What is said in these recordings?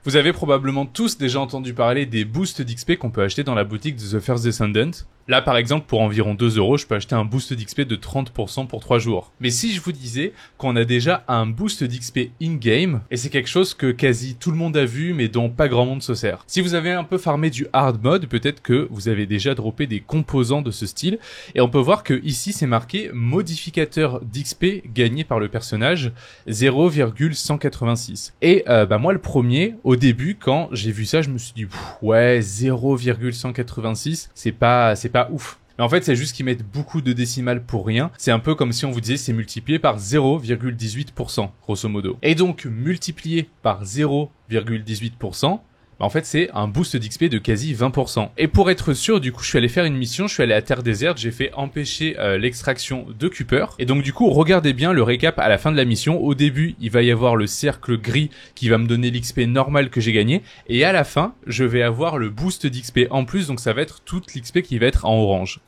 Vous avez probablement tous déjà entendu parler des boosts d'XP qu'on peut acheter dans la boutique de The First Descendant. Là, par exemple, pour environ 2 €, je peux acheter un boost d'XP de 30% pour 3 jours. Mais si je vous disais qu'on a déjà un boost d'XP in-game, et c'est quelque chose que quasi tout le monde a vu, mais dont pas grand monde se sert. Si vous avez un peu farmé du hard mode, peut-être que vous avez déjà droppé des composants de ce style, et on peut voir que ici c'est marqué modificateur d'XP gagné par le personnage 0,186. Et moi le premier, au début, quand j'ai vu ça, je me suis dit ouais, 0,186, c'est pas ouf. Mais en fait, c'est juste qu'ils mettent beaucoup de décimales pour rien. C'est un peu comme si on vous disait c'est multiplié par 0,18%, grosso modo. Et donc, multiplié par 0,18%, en fait, c'est un boost d'XP de quasi 20%. Et pour être sûr, du coup, je suis allé faire une mission, je suis allé à Terre Déserte, j'ai fait empêcher l'extraction de Cooper. Et donc, du coup, regardez bien le récap à la fin de la mission. Au début, il va y avoir le cercle gris qui va me donner l'XP normal que j'ai gagné. Et à la fin, je vais avoir le boost d'XP en plus, donc ça va être toute l'XP qui va être en orange.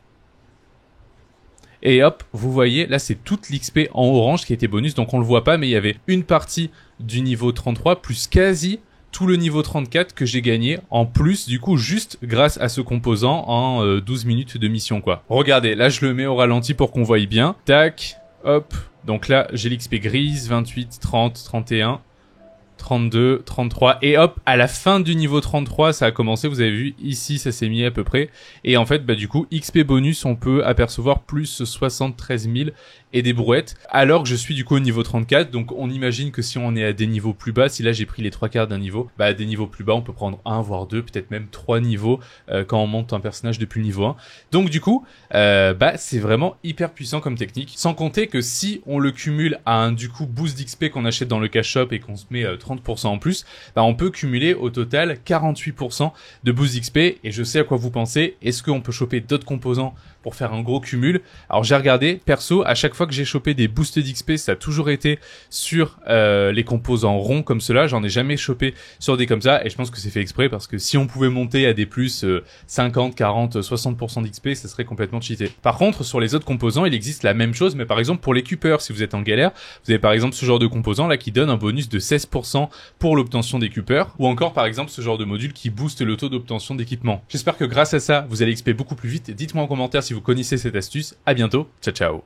Et hop, vous voyez, là c'est toute l'XP en orange qui était bonus, donc on le voit pas, mais il y avait une partie du niveau 33 plus quasi tout le niveau 34 que j'ai gagné en plus, du coup, juste grâce à ce composant en 12 minutes de mission, quoi. Regardez, là, je le mets au ralenti pour qu'on voie bien. Tac, hop. Donc là, j'ai l'XP grise, 28, 30, 31, 32, 33. Et hop, à la fin du niveau 33, ça a commencé. Vous avez vu, ici, ça s'est mis à peu près. Et en fait, du coup, XP bonus, on peut apercevoir plus 73 000 et des brouettes, alors que je suis du coup au niveau 34, donc on imagine que si on est à des niveaux plus bas, si là j'ai pris les 3/4 d'un niveau, à des niveaux plus bas, on peut prendre 1 voire 2, peut-être même 3 niveaux quand on monte un personnage depuis le niveau 1. Donc du coup, c'est vraiment hyper puissant comme technique, sans compter que si on le cumule à un du coup boost d'XP qu'on achète dans le cash shop et qu'on se met 30% en plus, on peut cumuler au total 48% de boost d'XP, et je sais à quoi vous pensez. Est-ce qu'on peut choper d'autres composants pour faire un gros cumul? Alors j'ai regardé, perso, à chaque fois que j'ai chopé des boosts d'XP, ça a toujours été sur les composants ronds comme cela. J'en ai jamais chopé sur des comme ça, et je pense que c'est fait exprès parce que si on pouvait monter à des plus 50, 40, 60% d'XP, ça serait complètement cheaté. Par contre, sur les autres composants, il existe la même chose, mais par exemple pour les Coopers, si vous êtes en galère, vous avez par exemple ce genre de composant là qui donne un bonus de 16% pour l'obtention des Coopers, ou encore par exemple ce genre de module qui booste le taux d'obtention d'équipement. J'espère que grâce à ça, vous allez XP beaucoup plus vite. Dites-moi en commentaire si vous connaissez cette astuce. À bientôt, ciao ciao.